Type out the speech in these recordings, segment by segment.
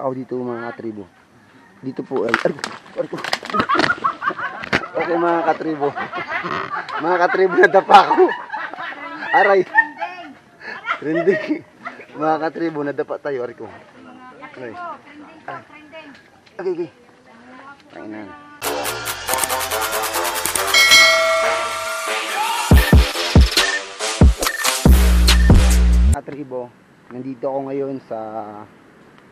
Ako dito mga katribo. Dito po ay okay mga katribo. Mga katribo, nadapa ako. Aray. Trending. Mga katribo, nadapa tayo. Aray ko. Aray. Okay. Kainan. Katribo, nandito ako ngayon sa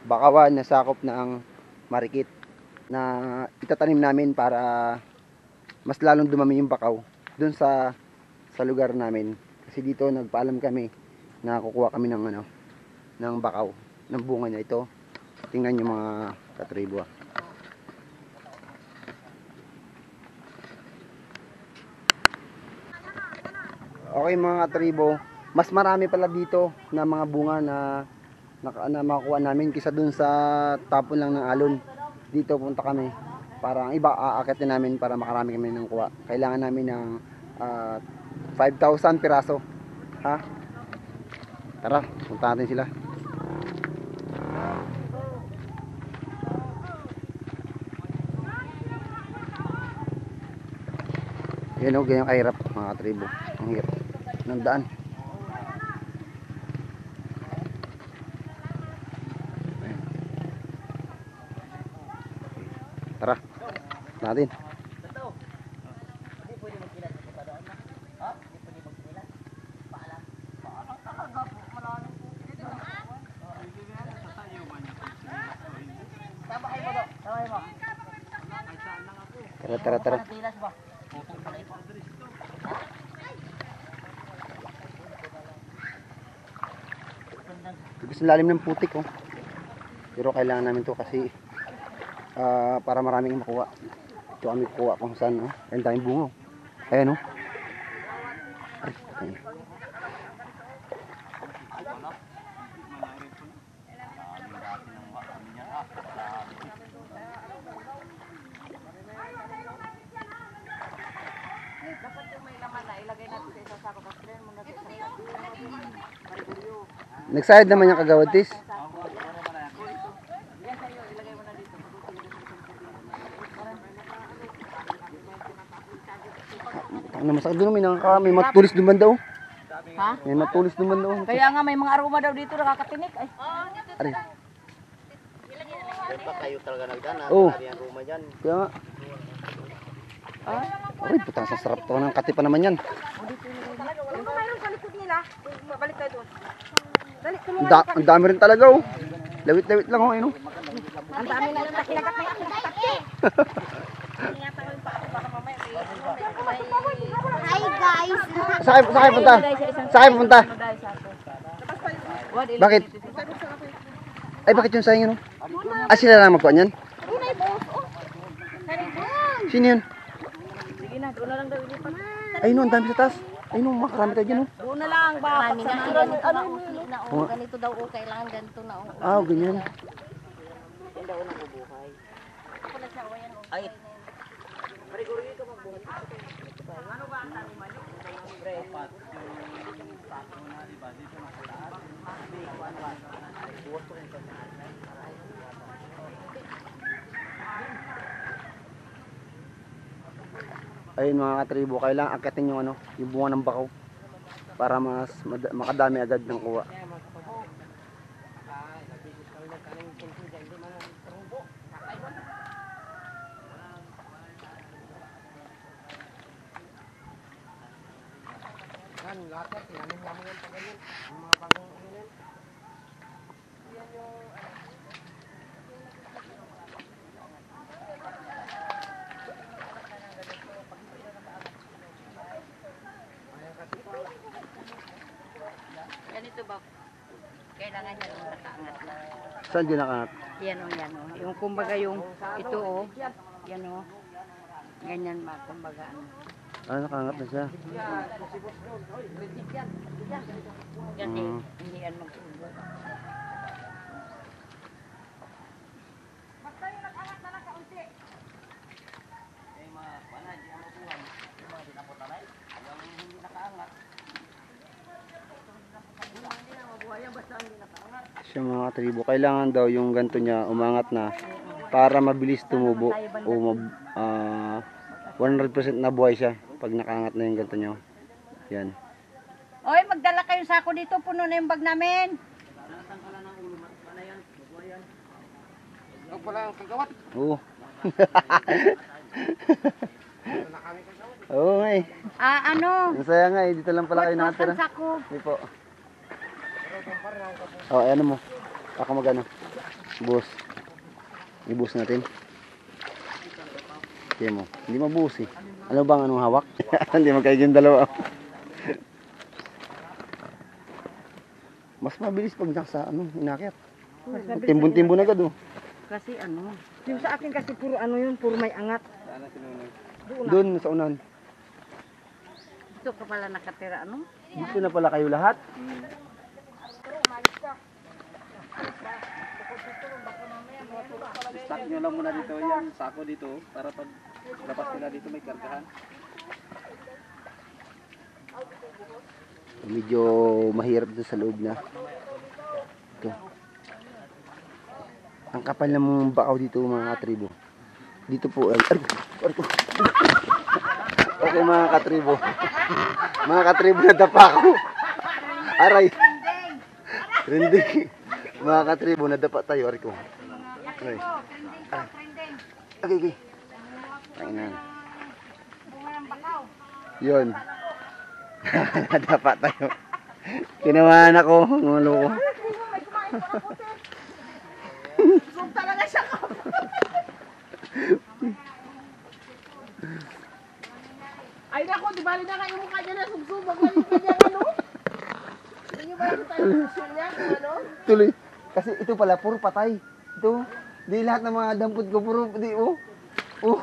bakawan na sakop ng Marikit na itatanim namin para mas lalong dumami yung bakaw dun sa lugar namin, kasi dito nagpaalam kami na kukuha kami ng ng bakaw, ng bunga niya. Ito, tingnan niyo mga katribo. Okay mga katribo, mas marami pala dito na mga bunga na makuha namin kisa dun sa tapon lang ng alon. Dito punta kami para ang iba aakyatin namin para makarami kami ng kuha. Kailangan namin ng 5,000 piraso. Ha? Tara, punta natin sila. Yan o, ganyan kahirap mga katribo. Ang hirap ng daan. Tara, natin. Tara. Gusto lalim ng putik oh. Pero kailangan namin to kasi para maraming makuha. Ito kami kuha kung saan oh. Ayun, daming bunga oh. Ayan oh. Ay. Dapat yung may laman na ilagay natin sa isang sako, tapos mo na sa isang sako. Nagsayad naman yung kagawad tis. Yan sa'yo, ilagay mo na dito. Ang masakit doon, may matulis duman daw. Ha? May matulis duman daw. Kaya nga may mga aroma daw dito nakakatinik. Ay. Ari. Dapat kayo talaga nagdana. Oh. Sabi ang ruma dyan. Kaya nga. Ay, putang sasarap to ng kati pa naman yan. Ano ba mayroon sa likod nila? Balik tayo doon. Dali, Ang dami rin talaga oh. Lawit-lawit lang oh, ano. ang dami na lang nakinagat na yung takti. Ingatan ko yung pa ako baka mamaya Hi guys! Sakay punta. Sakay punta. Bakit? Ay, bakit yung sayang yun oh? Sila lang magkuhan yan? Sino yun? Sige na, doon na lang daw ilipat. Ay no, ang dami sa taas. Ay no, makarami tayo dyan oh. Doon na lang ba? Mami nga, ganito na usli na o. Ganito daw o, kailangan ganito na o. Ganyan. Yan daw nang bubuhay. Ay. Mariguri ka magbuhay. Ano ba ang tani man? Dapat yung sato na, di ba? Dito na sa taas. Buwas ko rin sa taas. Ayun mga katribo, kailangan akitin yung yung bunga ng bakaw para mas makadami agad ng kuha. Ganito ba? Kailangan niya nung nakaangat na. Saan din nakaangat? Yan o. Yung kumbaga yung ito o. Yan o. Ganyan ba kumbaga ano. Nakaangat na siya. Kasi hindi yan mag-ubod. Basta yung nag-angat na lang kaunti. siya mga katribo. Kailangan daw yung ganto niya umangat na para mabilis tumubo o 100% na buhay siya pag nakaangat na yung ganto niya. Yan. Oy, magdala kayong sako dito, puno na yung bag namin. Ikaw pala ang kagawat. Oo. Oo nga eh. Ano? Ang saya nga eh. Dito lang pala kayo nakatira. Wasan sako. Hindi po. Oh, ano mo? Ako magano? Bus. Ibus natin. Kaya mo. Hindi mabuhos eh. Ano bang anong hawak? Hindi magkaiging dalawa. Mas mabilis pag nasa ano, inakyat. Timbon-timbon agad oh. Kasi ano? Yung sa akin kasi puro ano yun, puro may angat. Doon sa unan. Dito ka pala nakatira, ano? Dito na pala kayo lahat. Start nyo lang muna dito yan, sako dito, para pag lapas nila dito may kargahan. Medyo mahirap doon sa loob na. Ito. Ang kapal ng bakaw dito mga katribo. Dito po. Okay mga katribo. Mga katribo nadapa ako. Aray. Trending. Mga katribo nadapa tayo. Aray ko. Aray. Okay, okay. Ayun. Yun. Nadapa tayo. Kinawahan ako. Mga loko. Sum talaga siya ka. Ay nako, di bali na kayo mukha niya na subsubag. Balik ka niya, ano? Hindi ba yung tayo gusto niya, ano? Tuloy. Kasi ito pala, puro patay. Ito. Di lahat ng mga dampot ko, puro, di, oh. Oh.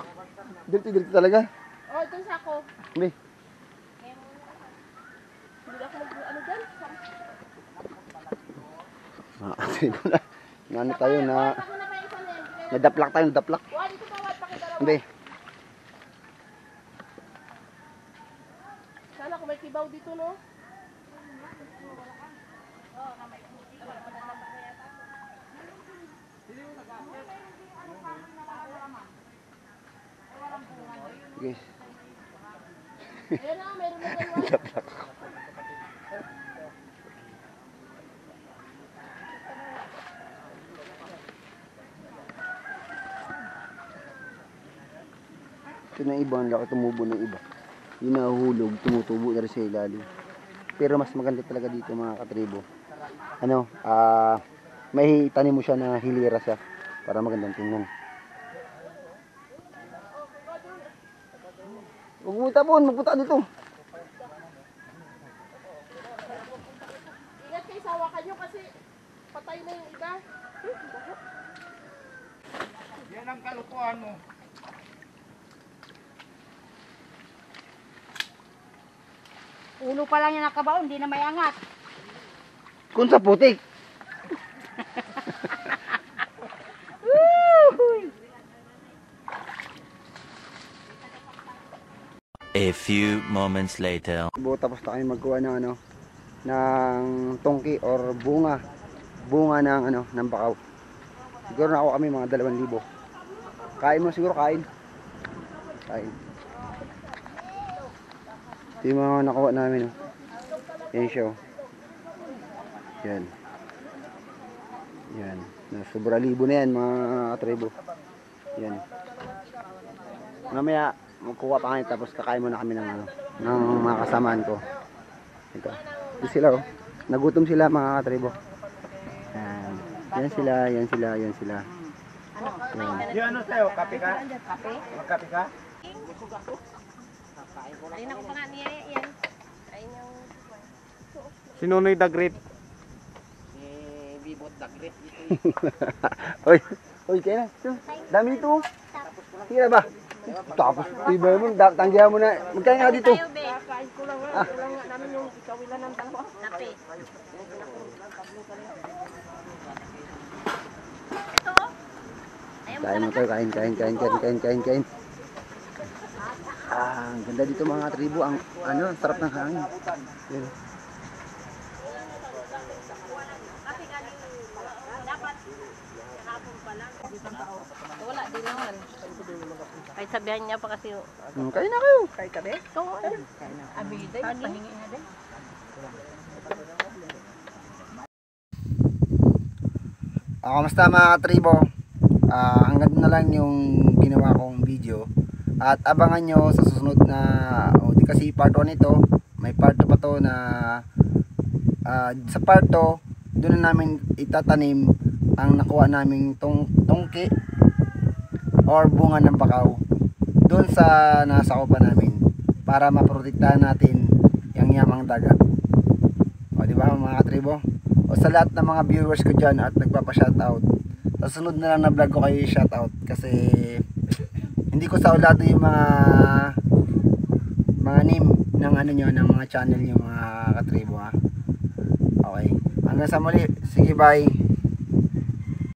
Dirty talaga. Oh, ito yung sako. Hindi. Hindi ako ano dyan? Na ano tayo na Ako na may isa na yan. nadaplak tayo, nadaplak. Wala, dito pa, wala, pakidaraw. Hindi. Sana kung may kibaw dito, no? Guys, Ayan na, meron na dalawa. nadaplak. Ito na iba, ang laki tumubo ng iba. Yung nahuhulog, tumutubo na rin sa ilalim. Pero mas maganda talaga dito mga katribo. Ano, may tanim mo siya na hilira siya para magandang tingnan. Huwag mo tapon, magpunta ka dito. Ingat kayo sa hawakan nyo kasi patay na yung iba. Yan ang kalukuhan mo. Ulo pa lang yung nakabaon, hindi na may angat. Kung sa putik. A few moments later. Tapos na kami magkuha ng ano, ng tongki or bunga. Bunga ng ano, ng bakaw. Siguro na ako kami mga 2,000. Kain mo siguro, kain. Kain. Ito yung mga nakuha namin. Oh. Yan siya. Oh. Yan. Yan. Sobra libo na yan mga katribo. Yan. Mamaya magkuha pa kami tapos kakain muna kami ng ano, ng mga kasamaan ko. Ito. Ito sila oh. Nagutom sila mga katribo. Yan. Yan sila, yan sila, yan sila. Yan. Yung ano sa'yo, kape ka? Kape? Magkape ka? Ayun ako pa nga niya yan. Ayun yung... Sinunoy the Great. Bibot dagrit dito. Oy, oy, kaya na. Ito, dami nito. Sige na ba? Tapos, iba mo, tanggihan mo na. Magkaya nga dito. Tayo, be. Kain ko lang nga. Kulang nga namin yung ikawilan ng dalawa. Kape. Ito. Ayun mo Kain mo tayo, kain. Ang ganda dito mga tribo. Ang ano, ang sarap ng hangin. Yan. Wala, di naman. Ay, sabihan niya pa kasi, Kain na kayo. Kay ka din? ito, Abida, pahingi na din. Kamusta mga katribo? Hanggang na lang yung ginawa kong video. At abangan nyo sa susunod na, di kasi part 1 ito, may part 2 pa to na sa part 2, doon na namin itatanim ang nakuha naming tungki or bunga ng bakaw doon sa nasakupan namin para maprotektahan natin yung yamang dagat. O di ba mga katribo? O sa lahat ng mga viewers ko dyan at nagpapa-shoutout, sa sunod na lang na vlog ko kayo i-shoutout kasi hindi ko saulado yung mga name ng ano nyo, ng mga channel nyo mga katribo ha. Okay, hanggang sa muli, sige bye.